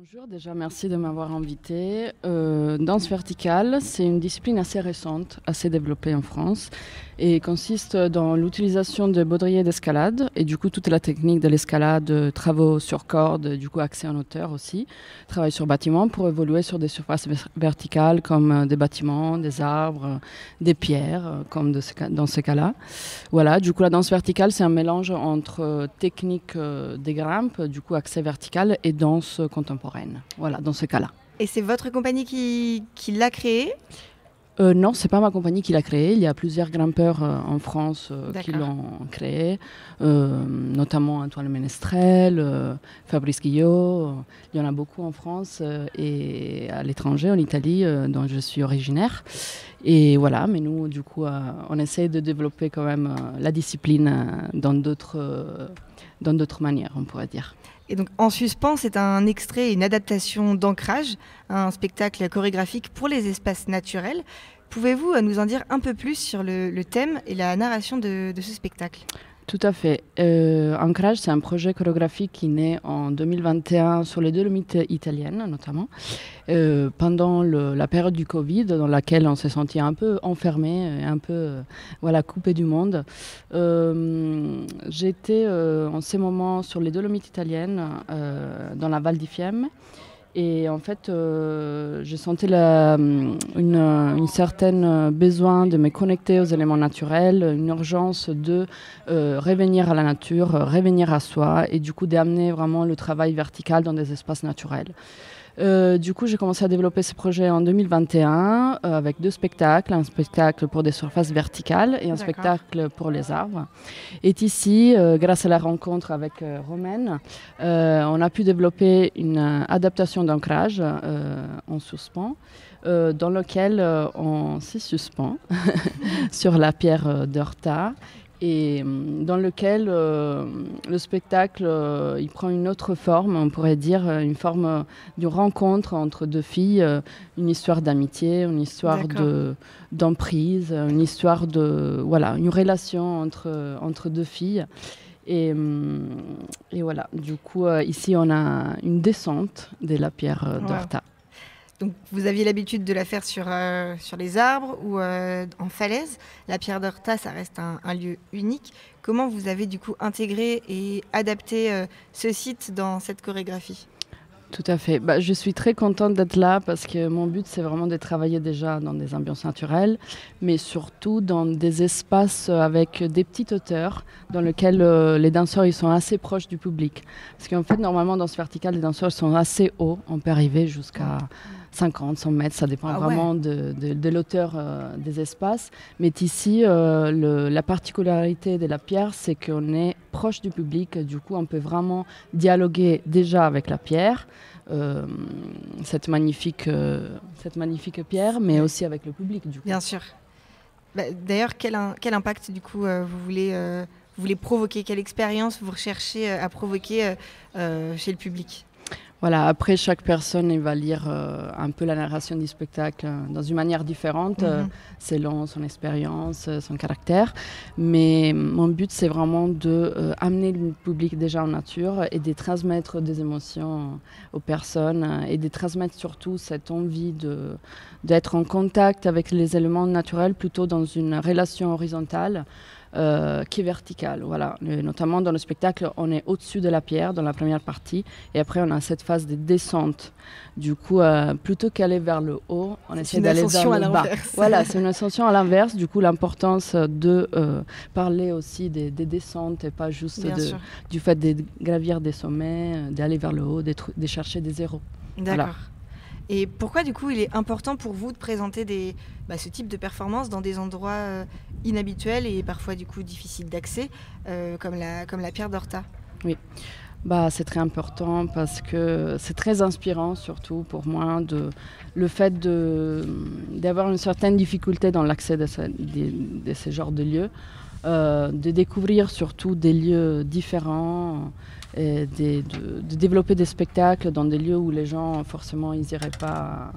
Bonjour, déjà merci de m'avoir invité. Danse verticale, c'est une discipline assez récente, assez développée en France et consiste dans l'utilisation de baudriers d'escalade et du coup toute la technique de l'escalade, travaux sur corde, du coup accès en hauteur aussi, travail sur bâtiment pour évoluer sur des surfaces verticales comme des bâtiments, des arbres, des pierres, comme dans ces cas-là. Voilà, du coup la danse verticale c'est un mélange entre technique des grimpes, du coup accès vertical et danse contemporaine. Voilà, dans ce cas-là. Et c'est votre compagnie qui l'a créé? Non, c'est pas ma compagnie qui l'a créé. Il y a plusieurs grimpeurs en France qui D'accord. l'ont créé, notamment Antoine Ménestrel, Fabrice Guillot. Il y en a beaucoup en France et à l'étranger, en Italie, dont je suis originaire. Et voilà, mais nous, du coup, on essaie de développer quand même la discipline dans d'autres manières, on pourrait dire. Et donc En suspens, c'est un extrait, une adaptation d'Ancrage, un spectacle chorégraphique pour les espaces naturels. Pouvez-vous nous en dire un peu plus sur le thème et la narration de ce spectacle? Tout à fait. Ancrage, c'est un projet chorégraphique qui naît en 2021 sur les Dolomites italiennes, notamment, pendant la période du Covid, dans laquelle on s'est senti un peu enfermé, un peu voilà, coupé du monde. J'étais en ces moments sur les Dolomites italiennes, dans la Val di Fiemme. Et en fait, je sentais une certaine besoin de me connecter aux éléments naturels, une urgence de revenir à la nature, revenir à soi, et du coup d'amener vraiment le travail vertical dans des espaces naturels. Du coup, j'ai commencé à développer ce projet en 2021 avec deux spectacles, un spectacle pour des surfaces verticales et un D'accord. spectacle pour les arbres. Et ici, grâce à la rencontre avec Romaine, on a pu développer une adaptation d'ancrage en suspens, dans lequel on s'y suspend sur la pierre d'Horta et dans lequel le spectacle il prend une autre forme, on pourrait dire une forme d'une rencontre entre deux filles, une histoire d'amitié, une histoire d'emprise, une histoire de voilà, une relation entre deux filles. Et voilà, du coup ici on a une descente de la pierre d'Horta. Donc vous aviez l'habitude de la faire sur les arbres ou en falaise. La pierre d'Horta, ça reste un lieu unique. Comment vous avez du coup intégré et adapté ce site dans cette chorégraphie? Tout à fait. Bah, je suis très contente d'être là parce que mon but, c'est vraiment de travailler déjà dans des ambiances naturelles, mais surtout dans des espaces avec des petites hauteurs dans lesquels les danseurs ils sont assez proches du public. Parce qu'en fait, normalement, dans ce vertical, les danseurs sont assez hauts. On peut arriver jusqu'à 50, 100 mètres, ça dépend vraiment de l'auteur des espaces. Mais ici, la particularité de la pierre, c'est qu'on est proche du public. Du coup, on peut vraiment dialoguer déjà avec la pierre, cette magnifique pierre, mais aussi avec le public. Du coup. Bien sûr. D'ailleurs, quel impact du coup vous voulez provoquer? Quelle expérience vous recherchez à provoquer chez le public? Voilà, après, chaque personne va lire un peu la narration du spectacle dans une manière différente, selon son expérience, son caractère. Mais mon but, c'est vraiment d'amener le public déjà en nature et de transmettre des émotions aux personnes et de transmettre surtout cette envie d'être en contact avec les éléments naturels plutôt dans une relation horizontale. Qui est verticale, voilà. Notamment dans le spectacle, on est au-dessus de la pierre dans la première partie et après on a cette phase de descente. Du coup, plutôt qu'aller vers le haut, on essaie d'aller vers le bas. Voilà, c'est une ascension à l'inverse. Du coup, l'importance de parler aussi des descentes et pas juste du fait de gravir des sommets, d'aller vers le haut, de chercher des zéros. D'accord. Voilà. Et pourquoi, du coup, il est important pour vous de présenter ce type de performance dans des endroits inhabituels et parfois, du coup, difficiles d'accès, comme la pierre d'Horta? Oui, c'est très important parce que c'est très inspirant, surtout pour moi, le fait d'avoir une certaine difficulté dans l'accès de ce genre de lieux, de découvrir surtout des lieux différents, et de développer des spectacles dans des lieux où les gens, forcément, ils n'iraient pas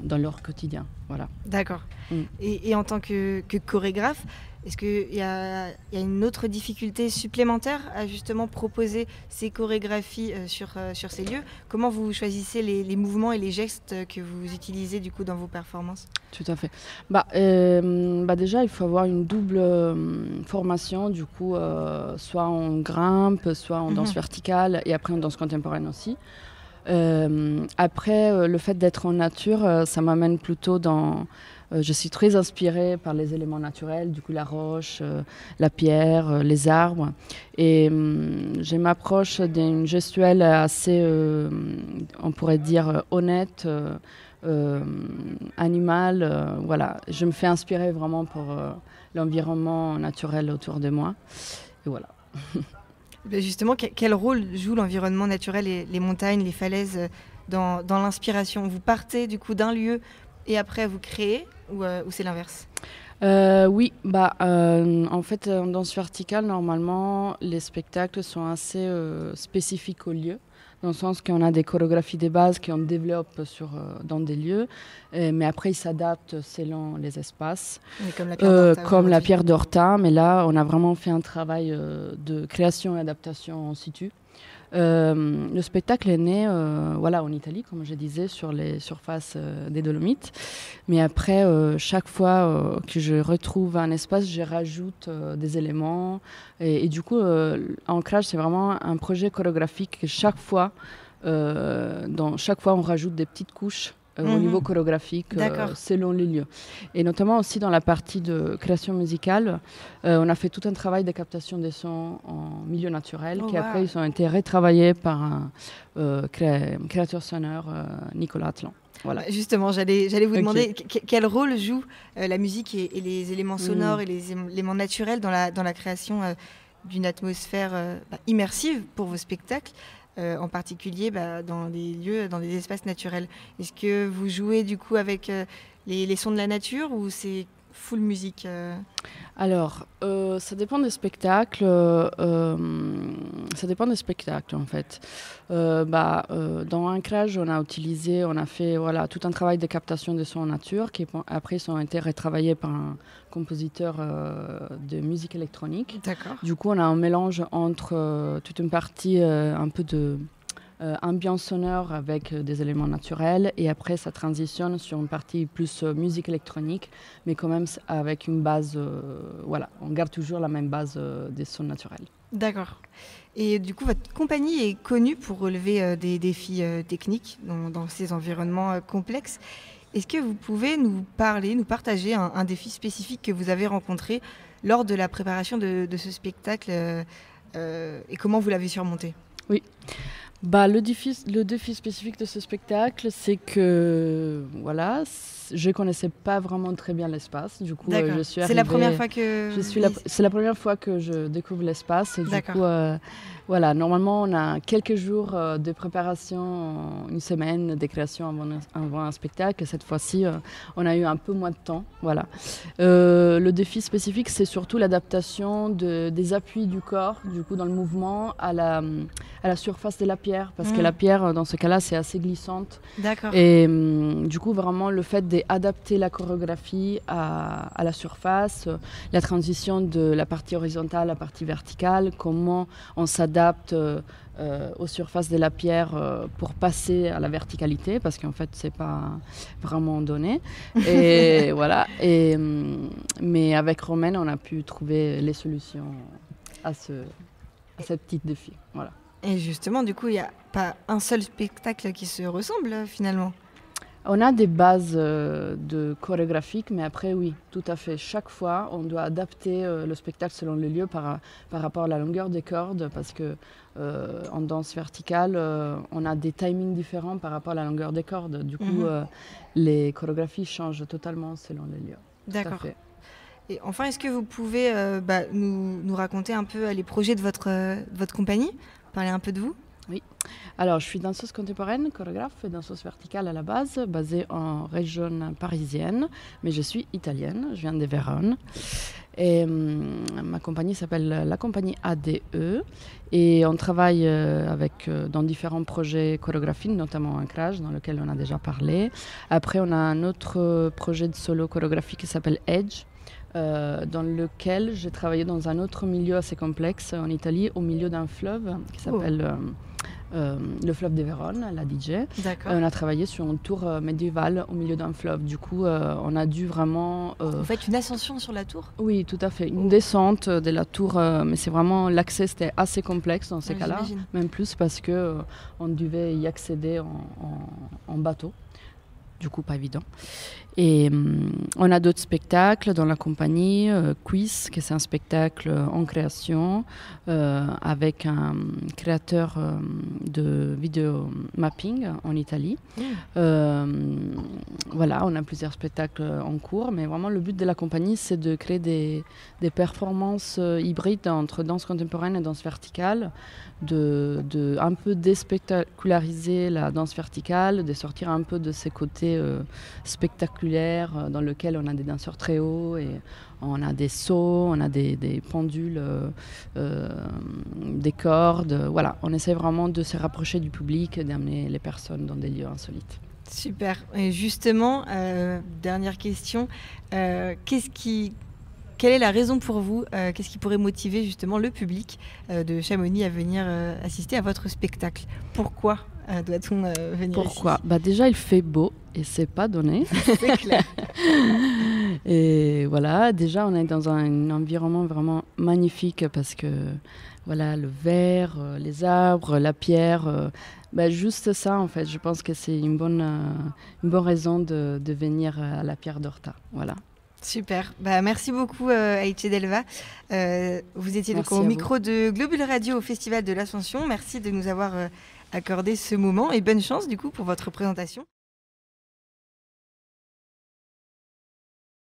dans leur quotidien. Voilà. D'accord. Et en tant que chorégraphe, est-ce qu'il y a une autre difficulté supplémentaire à justement proposer ces chorégraphies sur ces lieux? Comment vous choisissez les mouvements et les gestes que vous utilisez du coup dans vos performances? Tout à fait. Déjà, il faut avoir une double formation, du coup, soit en grimpe, soit en danse verticale et après en danse contemporaine aussi. Après, le fait d'être en nature, ça m'amène plutôt dans... je suis très inspirée par les éléments naturels, du coup la roche, la pierre, les arbres. Et je m'approche d'une gestuelle assez, on pourrait dire, honnête, animale. Voilà. Je me fais inspirer vraiment pour l'environnement naturel autour de moi. Et voilà. Justement, quel rôle joue l'environnement naturel, les montagnes, les falaises dans l'inspiration? Vous partez du coup d'un lieu et après vous créez ou c'est l'inverse? Oui, en fait, en danse verticale, normalement, les spectacles sont assez spécifiques au lieu, dans le sens qu'on a des chorégraphies de base qu'on développe dans des lieux, mais après ils s'adaptent selon les espaces. Comme la pierre d'Horta, mais là on a vraiment fait un travail de création et adaptation en situ. Le spectacle est né en Italie, comme je disais, sur les surfaces des Dolomites. Mais après, chaque fois que je retrouve un espace, je rajoute des éléments. Et du coup, Ancrage, c'est vraiment un projet chorégraphique que chaque fois, on rajoute des petites couches au niveau chorégraphique selon les lieux. Et notamment aussi dans la partie de création musicale, on a fait tout un travail de captation des sons en milieu naturel qui après ils ont été retravaillés par un créateur sonore, Nicolas Atlan. Voilà. Justement, j'allais vous demander quel rôle joue la musique et les éléments sonores et les éléments naturels dans la création d'une atmosphère immersive pour vos spectacles. En particulier dans des lieux, dans des espaces naturels. Est-ce que vous jouez du coup avec les sons de la nature ou c'est full musique? Alors, ça dépend des spectacles. Ça dépend des spectacles en fait. Dans Ancrage, on a fait tout un travail de captation de sons en nature qui après ont été retravaillés par un compositeur de musique électronique. D'accord. Du coup, on a un mélange entre toute une partie un peu de ambiance sonore avec des éléments naturels et après ça transitionne sur une partie plus musique électronique mais quand même avec une base, on garde toujours la même base des sons naturels. D'accord. Et du coup, votre compagnie est connue pour relever des défis techniques dans ces environnements complexes. Est-ce que vous pouvez nous partager un défi spécifique que vous avez rencontré lors de la préparation de ce spectacle et comment vous l'avez surmonté? Oui. Le défi spécifique de ce spectacle, c'est que je connaissais pas vraiment très bien l'espace. Du coup, je suis arrivée. C'est la première fois que. C'est la première fois que je découvre l'espace. Du coup, normalement, on a quelques jours de préparation, une semaine de création avant un spectacle. Cette fois-ci, on a eu un peu moins de temps. Voilà. Le défi spécifique, c'est surtout l'adaptation des appuis du corps, du coup, dans le mouvement, à la surface de la pierre. Parce que la pierre, dans ce cas-là, c'est assez glissante. D'accord. Et du coup, vraiment, le fait d'adapter la chorégraphie à la surface, la transition de la partie horizontale à la partie verticale, comment on s'adapte aux surfaces de la pierre pour passer à la verticalité, parce qu'en fait, c'est pas vraiment donné. Et voilà. Mais avec Romaine, on a pu trouver les solutions à ce petit défi. Voilà. Et justement, du coup, il n'y a pas un seul spectacle qui se ressemble finalement. On a des bases de chorégraphiques, mais après, oui, tout à fait. Chaque fois, on doit adapter le spectacle selon le lieu par rapport à la longueur des cordes, parce que en danse verticale, on a des timings différents par rapport à la longueur des cordes. Du coup, les chorégraphies changent totalement selon les lieux. D'accord. Et enfin, est-ce que vous pouvez nous raconter un peu les projets de votre compagnie? Parler un peu de vous? Oui. Alors, je suis danseuse contemporaine, chorégraphe et danseuse verticale à la base, basée en région parisienne, mais je suis italienne, je viens de Vérone. Et ma compagnie s'appelle la compagnie ADE et on travaille dans différents projets chorégraphiques, notamment Ancrage, dans lequel on a déjà parlé. Après, on a un autre projet de solo chorégraphique qui s'appelle Edge, dans lequel j'ai travaillé dans un autre milieu assez complexe en Italie, au milieu d'un fleuve qui s'appelle le fleuve de Vérone, la DJ. On a travaillé sur une tour médiévale au milieu d'un fleuve. Du coup, on a dû vraiment... Vous faites une ascension sur la tour ? Oui, tout à fait. Une descente de la tour, mais c'est vraiment... L'accès, c'était assez complexe dans ces cas-là. J'imagine. Même plus parce qu'on devait y accéder en bateau. Du coup, pas évident. Et on a d'autres spectacles dans la compagnie, Quiz, qui c'est un spectacle en création avec un créateur de vidéo mapping en Italie. Voilà, on a plusieurs spectacles en cours, mais vraiment le but de la compagnie, c'est de créer des performances hybrides entre danse contemporaine et danse verticale, de un peu déspectaculariser la danse verticale, de sortir un peu de ces côtés spectaculaires dans lequel on a des danseurs très hauts et on a des sauts, on a des pendules, des cordes. Voilà, on essaie vraiment de se rapprocher du public et d'amener les personnes dans des lieux insolites. Super. Et justement, dernière question, quelle est la raison pour vous, qu'est-ce qui pourrait motiver justement le public de Chamonix à venir assister à votre spectacle ? Pourquoi doit-on venir Pourquoi ici ? Déjà, il fait beau et c'est pas donné. C'est clair. Et voilà, déjà, on est dans un environnement vraiment magnifique parce que voilà, le verre, les arbres, la pierre, juste ça, en fait. Je pense que c'est une bonne raison de venir à la Pierre d'Horta. Voilà. Super. Merci beaucoup, Aiche Delva. Vous étiez donc au micro de Globule Radio au Festival de l'Ascension. Merci de nous avoir accordé ce moment et bonne chance du coup pour votre présentation.